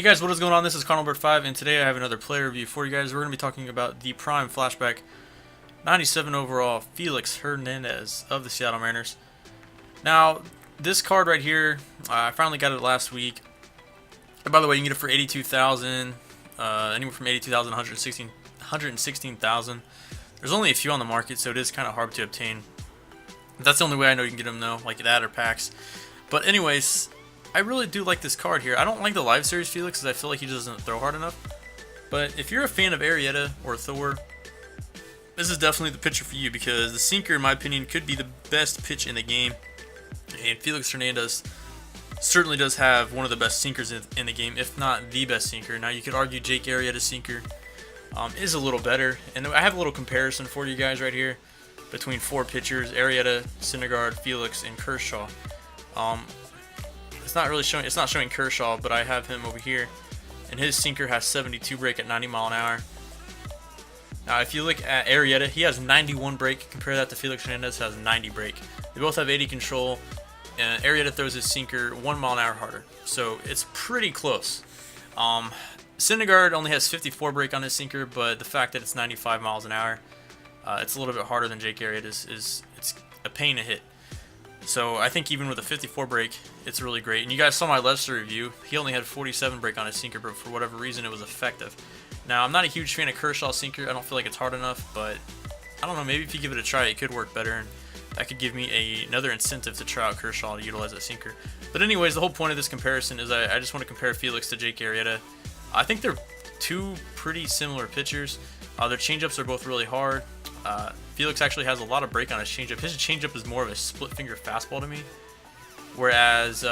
Hey guys, what is going on? This is Carnal5, and today I have another player review for you guys. We're going to be talking about the prime flashback 97 overall Felix Hernandez of the Seattle Mariners. Now, this card right here, I finally got it last week. And by the way, you can get it for 82,000, anywhere from 82,000 to 116,000. There's only a few on the market, so it is kind of hard to obtain. That's the only way I know you can get them though, like that or packs. But anyways, I really do like this card here. I don't like the live series Felix because I feel like he doesn't throw hard enough. But if you're a fan of Arrieta or Thor, this is definitely the pitcher for you because the sinker, in my opinion, could be the best pitch in the game. And Felix Hernandez certainly does have one of the best sinkers in the game, if not the best sinker. Now, you could argue Jake Arrieta's sinker is a little better. And I have a little comparison for you guys right here between four pitchers: Arrieta, Syndergaard, Felix, and Kershaw. It's not really showing. It's not showing Kershaw, but I have him over here, and his sinker has 72 break at 90 mile an hour. Now, if you look at Arrieta, he has 91 break. Compare that to Felix Hernandez, has 90 break. They both have 80 control, and Arrieta throws his sinker 1 mile an hour harder, so it's pretty close. Syndergaard only has 54 break on his sinker, but the fact that it's 95 miles an hour, it's a little bit harder than Jake Arrieta's. It's a pain to hit. So I think even with a 54 break, it's really great. And you guys saw my Lester review. He only had 47 break on his sinker, but for whatever reason, it was effective. Now, I'm not a huge fan of Kershaw's sinker. I don't feel like it's hard enough, but I don't know. Maybe if you give it a try, it could work better, and that could give me another incentive to try out Kershaw to utilize that sinker. But anyways, the whole point of this comparison is I just want to compare Felix to Jake Arrieta. I think they're two pretty similar pitchers. Their changeups are both really hard. Felix actually has a lot of break on his changeup. His changeup is more of a split finger fastball to me, whereas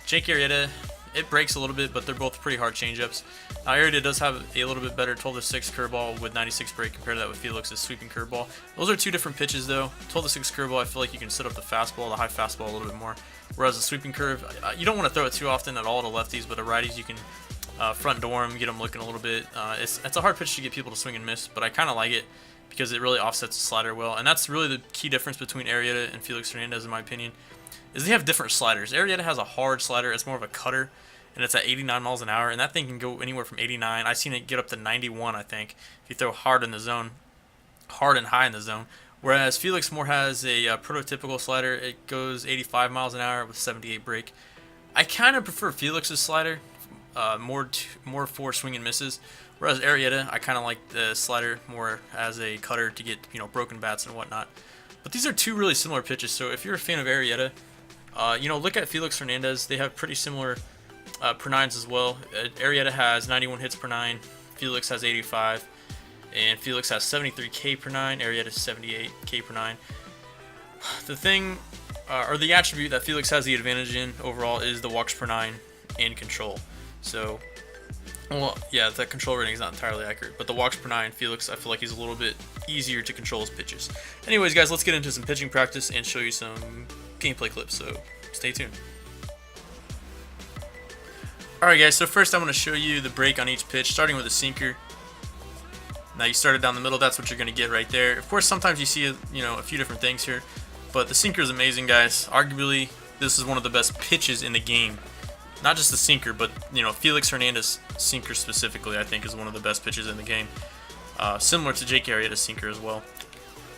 Jake Arrieta, it breaks a little bit, but they're both pretty hard changeups. Arrieta does have a little bit better 12-6 curveball with 96 break compared to that with Felix's sweeping curveball. Those are two different pitches though. 12-6 curveball, I feel like you can set up the fastball, the high fastball a little bit more, whereas the sweeping curve, you don't want to throw it too often at all to lefties, but to righties you can front door them, get them looking a little bit. It's a hard pitch to get people to swing and miss, but I kind of like it because it really offsets the slider well, and that's really the key difference between Arrieta and Felix Hernandez, in my opinion, is they have different sliders. Arrieta has a hard slider; it's more of a cutter, and it's at 89 miles an hour, and that thing can go anywhere from 89. I've seen it get up to 91, I think, if you throw hard in the zone, hard and high in the zone. Whereas Felix more has a prototypical slider; it goes 85 miles an hour with 78 break. I kind of prefer Felix's slider, more for swing and misses. Whereas Arrieta, I kind of like the slider more as a cutter to get, broken bats and whatnot. But these are two really similar pitches, so if you're a fan of Arrieta, look at Felix Hernandez. They have pretty similar per nines as well. Arrieta has 91 hits per nine, Felix has 85, and Felix has 73 K per nine, Arrieta 78 K per nine. The thing, or the attribute that Felix has the advantage in overall is the walks per nine and control. So, well, yeah, that control rating is not entirely accurate, but the walks per nine, Felix, I feel like he's a little bit easier to control his pitches. Anyways, guys, let's get into some pitching practice and show you some gameplay clips, so stay tuned. Alright guys, so first I'm going to show you the break on each pitch, starting with a sinker. Now you started down the middle, that's what you're going to get right there. Of course, sometimes you see a few different things here, but the sinker is amazing, guys. Arguably, this is one of the best pitches in the game. Not just the sinker, but Felix Hernandez sinker specifically, I think, is one of the best pitches in the game. Similar to Jake Arrieta's sinker as well.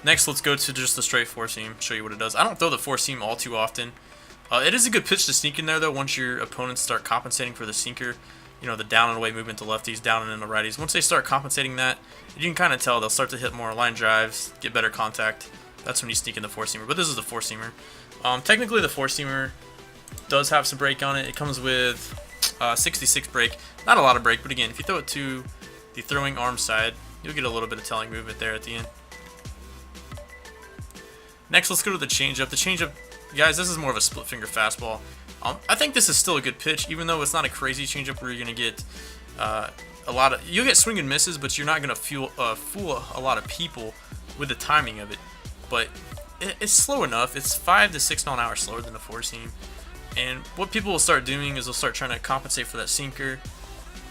Next, let's go to just the straight four seam. Show you what it does. I don't throw the four seam all too often. It is a good pitch to sneak in there though. Once your opponents start compensating for the sinker, the down and away movement to lefties, down and into righties. Once they start compensating that, you can kind of tell they'll start to hit more line drives, get better contact. That's when you sneak in the four seamer. But this is the four seamer. Technically, the four seamer does have some break on it. It comes with 66 break. Not a lot of break, but again, if you throw it to the throwing arm side, you'll get a little bit of telling movement there at the end. Next, let's go to the changeup. The changeup, guys, this is more of a split finger fastball. I think this is still a good pitch, even though it's not a crazy changeup where you're going to get you'll get swing and misses, but you're not going to fool a lot of people with the timing of it. But it's slow enough. It's 5 to 6 mile an hour slower than the four seam. And what people will start doing is they'll start trying to compensate for that sinker,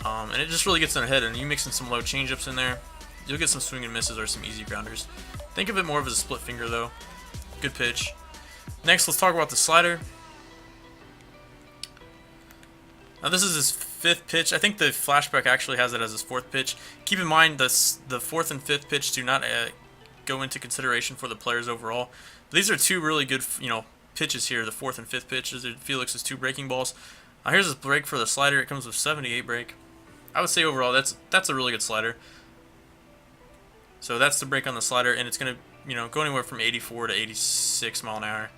and it just really gets in their head. And you mix in some low changeups in there, you'll get some swing and misses or some easy grounders. Think of it more of as a split finger though. Good pitch. Next, let's talk about the slider. Now this is his fifth pitch. I think the Flashback actually has it as his fourth pitch. Keep in mind the fourth and fifth pitch do not go into consideration for the players overall. But these are two really good, pitches here. The fourth and fifth pitches are Felix's two breaking balls. Here's his break for the slider. It comes with 78 break. I would say overall that's a really good slider. So that's the break on the slider, and it's gonna go anywhere from 84 to 86 mile an hour.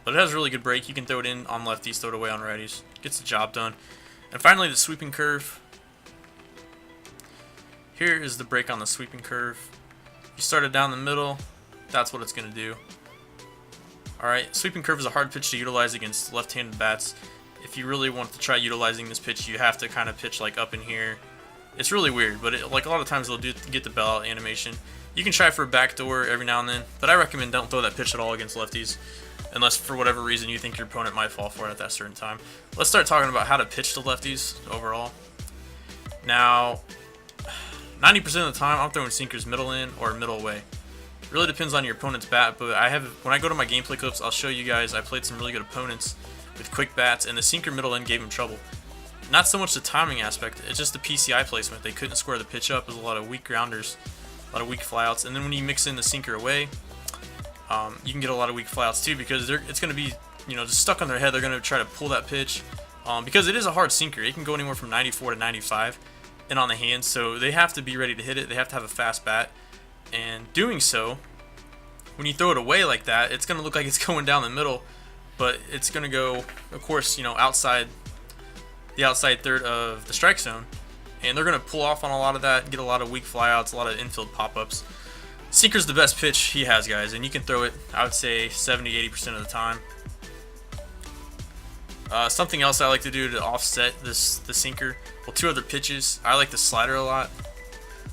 But it has a really good break. You can throw it in on lefties, throw it away on righties. Gets the job done. And finally, the sweeping curve. Here is the break on the sweeping curve. You start it down the middle. That's what it's going to do. Alright, sweeping curve is a hard pitch to utilize against left-handed bats. If you really want to try utilizing this pitch, you have to kind of pitch like up in here. It's really weird, but like a lot of times they'll get the bell out animation. You can try for a backdoor every now and then, but I recommend don't throw that pitch at all against lefties, unless for whatever reason you think your opponent might fall for it at that certain time. Let's start talking about how to pitch to lefties overall. Now, 90% of the time I'm throwing sinkers middle in or middle away. It really depends on your opponent's bat, but when I go to my gameplay clips, I'll show you guys I played some really good opponents with quick bats, and the sinker middle in gave them trouble. Not so much the timing aspect, it's just the PCI placement. They couldn't square the pitch up. There's a lot of weak grounders, a lot of weak flyouts, and then when you mix in the sinker away, you can get a lot of weak flyouts too, because it's going to be just stuck on their head. They're going to try to pull that pitch because it is a hard sinker. It can go anywhere from 94 to 95 and on the hands, so they have to be ready to hit it. They have to have a fast bat, and doing so, when you throw it away like that, it's going to look like it's going down the middle, but it's going to go, of course, outside the outside third of the strike zone, and they're going to pull off on a lot of that, get a lot of weak flyouts, a lot of infield pop-ups. Sinker's the best pitch he has, guys, and you can throw it, I would say, 70-80% of the time. Something else I like to do to offset the sinker, well, two other pitches. I like the slider a lot.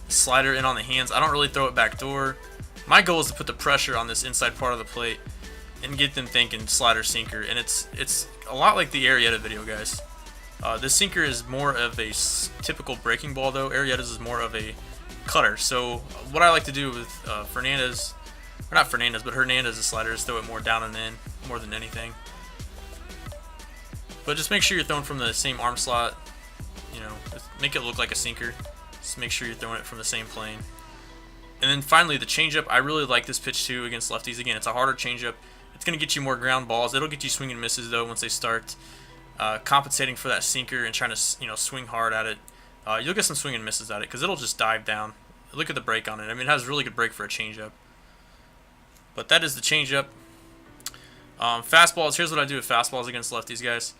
The slider in on the hands. I don't really throw it backdoor. My goal is to put the pressure on this inside part of the plate and get them thinking slider sinker, and it's a lot like the Arrieta video, guys. This sinker is more of a typical breaking ball, though. Arrieta's is more of a cutter. So what I like to do with Hernandez, the slider, is throw it more down and in, more than anything. But just make sure you're throwing from the same arm slot. Make it look like a sinker. Just make sure you're throwing it from the same plane. And then finally, the changeup. I really like this pitch too against lefties. Again, it's a harder changeup. It's going to get you more ground balls. It'll get you swing and misses though once they start compensating for that sinker and trying to swing hard at it. You'll get some swing and misses at it because it'll just dive down. Look at the break on it. I mean, it has a really good break for a changeup. But that is the changeup. Fastballs. Here's what I do with fastballs against lefties, guys.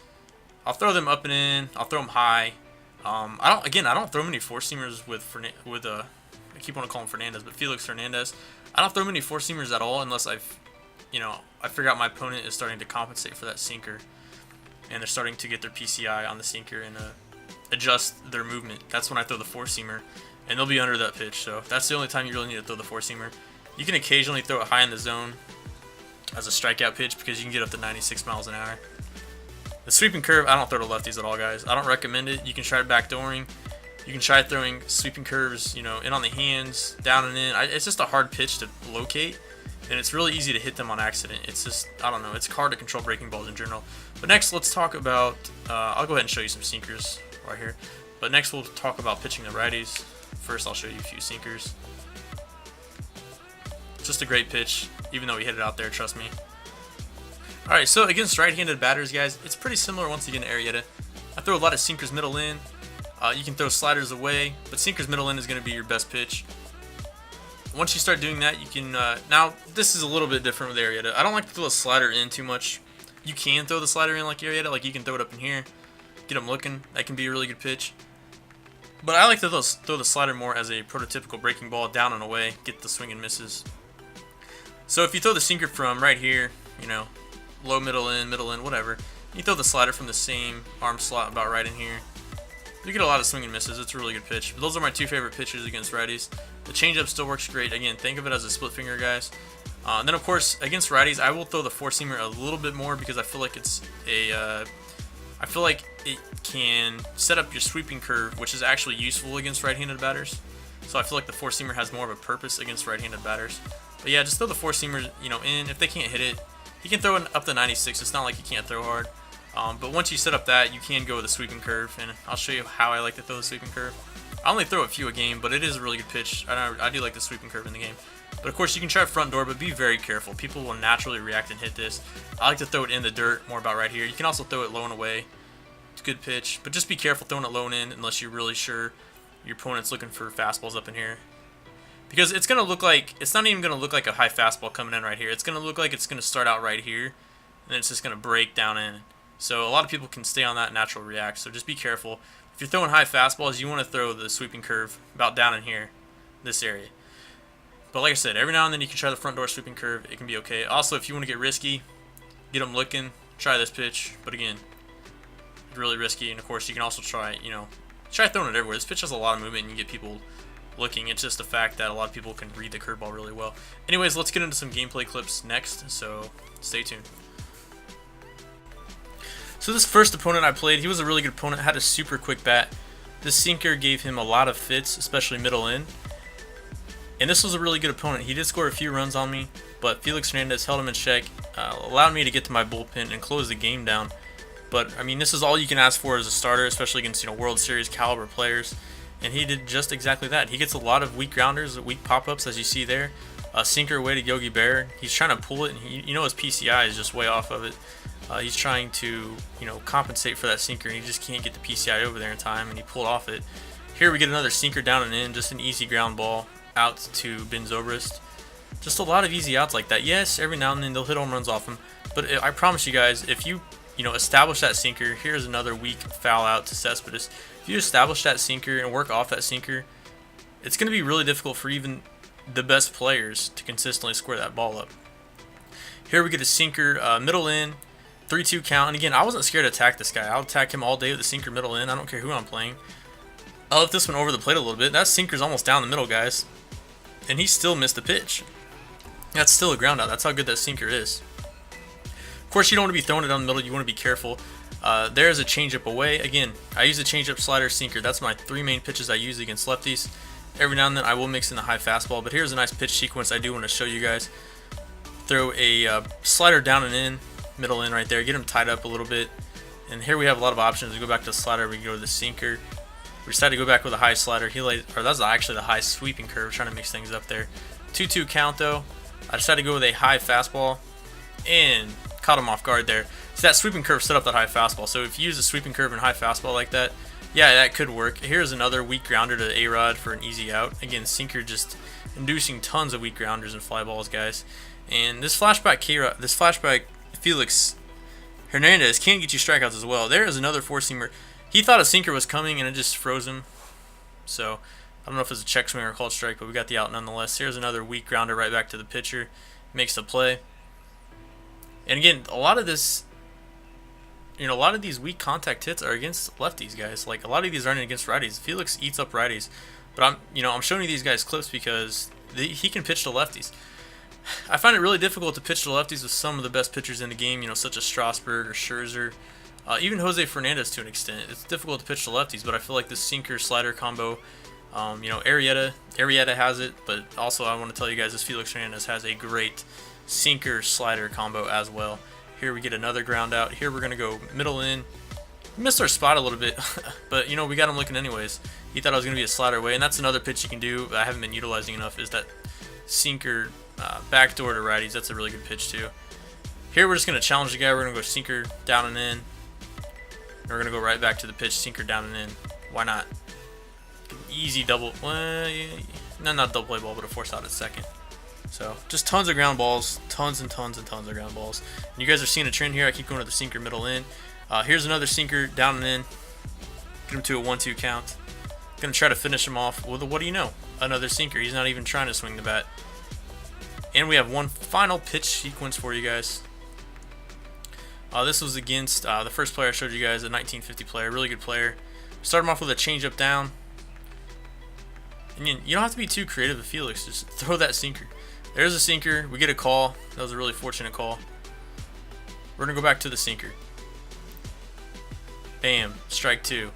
I'll throw them up and in. I'll throw them high. I don't throw many four seamers with I keep wanting to call him Fernandez, but Felix Hernandez. I don't throw many four seamers at all unless I figure out my opponent is starting to compensate for that sinker, and they're starting to get their PCI on the sinker and adjust their movement. That's when I throw the four seamer, and they'll be under that pitch. So that's the only time you really need to throw the four seamer. You can occasionally throw it high in the zone as a strikeout pitch because you can get up to 96 miles an hour. The sweeping curve, I don't throw to lefties at all, guys. I don't recommend it. You can try backdooring. You can try throwing sweeping curves, in on the hands, down and in. It's just a hard pitch to locate, and it's really easy to hit them on accident. It's just, I don't know, it's hard to control breaking balls in general. But next, let's talk about, I'll go ahead and show you some sinkers right here. But next, we'll talk about pitching the righties. First, I'll show you a few sinkers. Just a great pitch, even though we hit it out there, trust me. Alright, so against right-handed batters, guys, it's pretty similar once again to Arrieta. I throw a lot of sinkers middle in. You can throw sliders away, but sinkers middle in is going to be your best pitch. Once you start doing that, you can, now this is a little bit different with Arrieta. I don't like to throw a slider in too much. You can throw the slider in like Arrieta, like you can throw it up in here, get them looking. That can be a really good pitch. But I like to throw the slider more as a prototypical breaking ball, down and away, get the swing and misses. So if you throw the sinker from right here, low, middle in, whatever, you throw the slider from the same arm slot about right in here, you get a lot of swing and misses. It's a really good pitch. But those are my two favorite pitches against righties. The changeup still works great. Again, think of it as a split finger, guys. And then, of course, against righties, I will throw the four-seamer a little bit more because I feel like I feel like it can set up your sweeping curve, which is actually useful against right-handed batters. So I feel like the four-seamer has more of a purpose against right-handed batters. But yeah, just throw the four-seamer, in. If they can't hit it, he can throw it up to 96. It's not like he can't throw hard. But once you set up that, you can go with a sweeping curve, and I'll show you how I like to throw the sweeping curve. I only throw a few a game, but it is a really good pitch. I do like the sweeping curve in the game. But of course, you can try front door, but be very careful. People will naturally react and hit this. I like to throw it in the dirt, more about right here. You can also throw it low and away. It's a good pitch, but just be careful throwing it low and in unless you're really sure your opponent's looking for fastballs up in here. Because it's going to look like, it's not even going to look like a high fastball coming in right here. It's going to look like it's going to start out right here, and then it's just going to break down in. So a lot of people can stay on that and natural react, so just be careful. If you're throwing high fastballs, you want to throw the sweeping curve about down in here, this area. But like I said, every now and then you can try the front door sweeping curve. It can be okay. Also, if you want to get risky, get them looking, try this pitch. But again, really risky. And of course, you can also try, try throwing it everywhere. This pitch has a lot of movement and you get people looking. It's just the fact that a lot of people can read the curveball really well. Anyways, let's get into some gameplay clips next, so stay tuned. So this first opponent I played, he was a really good opponent, had a super quick bat. This sinker gave him a lot of fits, especially middle in. And this was a really good opponent. He did score a few runs on me, but Felix Hernandez held him in check, allowed me to get to my bullpen and close the game down. But I mean, this is all you can ask for as a starter, especially against World Series caliber players. And he did just exactly that. He gets a lot of weak grounders, weak pop-ups, as you see there. A sinker away to Yogi Berra. He's trying to pull it, and his PCI is just way off of it. He's trying to, compensate for that sinker, and he just can't get the PCI over there in time, and he pulled off it. Here we get another sinker down and in, just an easy ground ball out to Ben Zobrist. Just a lot of easy outs like that. Yes, every now and then they'll hit home runs off him, but I promise you guys, if you establish that sinker, here's another weak foul out to Cespedes. If you establish that sinker and work off that sinker, it's going to be really difficult for even the best players to consistently square that ball up. Here we get a sinker, middle in, 3-2 count. And again, I wasn't scared to attack this guy. I'll attack him all day with the sinker middle in. I don't care who I'm playing. I left this one over the plate a little bit. That sinker's almost down the middle, guys. And he still missed the pitch. That's still a ground out. That's how good that sinker is. Of course, you don't want to be throwing it down the middle. You want to be careful. There's a changeup away. Again, I use a changeup, slider, sinker. That's my three main pitches I use against lefties. Every now and then I will mix in the high fastball, but here's a nice pitch sequence I do want to show you guys. Throw a slider down and in, middle in right there. Get him tied up a little bit. And here we have a lot of options. We go back to the slider. We can go to the sinker. We decided to go back with a high slider. That's actually the high sweeping curve. Trying to mix things up there. 2-2 count though. I decided to go with a high fastball and caught him off guard there. So that sweeping curve set up that high fastball. So if you use a sweeping curve and high fastball like that, yeah, that could work. Here's another weak grounder to A-Rod for an easy out. Again, sinker just inducing tons of weak grounders and fly balls, guys. And this flashback Felix Hernandez can get you strikeouts as well. There is another four-seamer. He thought a sinker was coming and it just froze him. So I don't know if it's a check swing or a called strike, but we got the out nonetheless. Here's another weak grounder right back to the pitcher. Makes the play. And again, a lot of this, a lot of these weak contact hits are against lefties, guys. Like a lot of these aren't against righties. Felix eats up righties, but I'm showing you these guys clips because he can pitch to lefties. I find it really difficult to pitch to lefties with some of the best pitchers in the game, such as Strasburg or Scherzer, even Jose Fernandez to an extent. It's difficult to pitch to lefties, but I feel like this sinker slider combo, Arrieta has it, but also I want to tell you guys this Felix Hernandez has a great sinker slider combo as well. Here we get another ground out. Here we're going to go middle in. We missed our spot a little bit, but we got him looking anyways. He thought I was going to be a slider away, and that's another pitch you can do I haven't been utilizing enough, is that sinker backdoor to righties. That's a really good pitch too. Here we're just going to challenge the guy. We're going to go sinker down and in. And we're going to go right back to the pitch, sinker down and in. Why not? Easy double. Not double play ball, but a force out at second. So just tons of ground balls, tons and tons and tons of ground balls. And you guys are seeing a trend here. I keep going to the sinker middle in. Here's another sinker down and in. Get him to a 1-2 count. Gonna try to finish him off with a, what do you know? Another sinker. He's not even trying to swing the bat. And we have one final pitch sequence for you guys. This was against the first player I showed you guys, a 1950 player, really good player. Start him off with a changeup down. And you don't have to be too creative with Felix. Just throw that sinker. There's a sinker. We get a call. That was a really fortunate call. We're going to go back to the sinker. Bam. Strike two.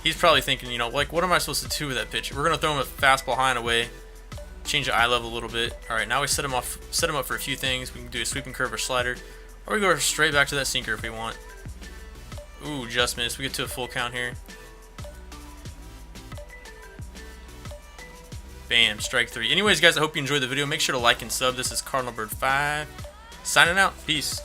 He's probably thinking, what am I supposed to do with that pitch? We're going to throw him a fastball high and away. Change the eye level a little bit. All right, now we set him up for a few things. We can do a sweeping curve or slider. Or we go straight back to that sinker if we want. Ooh, just missed. We get to a full count here. Bam, strike 3. Anyways, guys, I hope you enjoyed the video. Make sure to like and sub. This is Cardinal Bird 5. Signing out. Peace.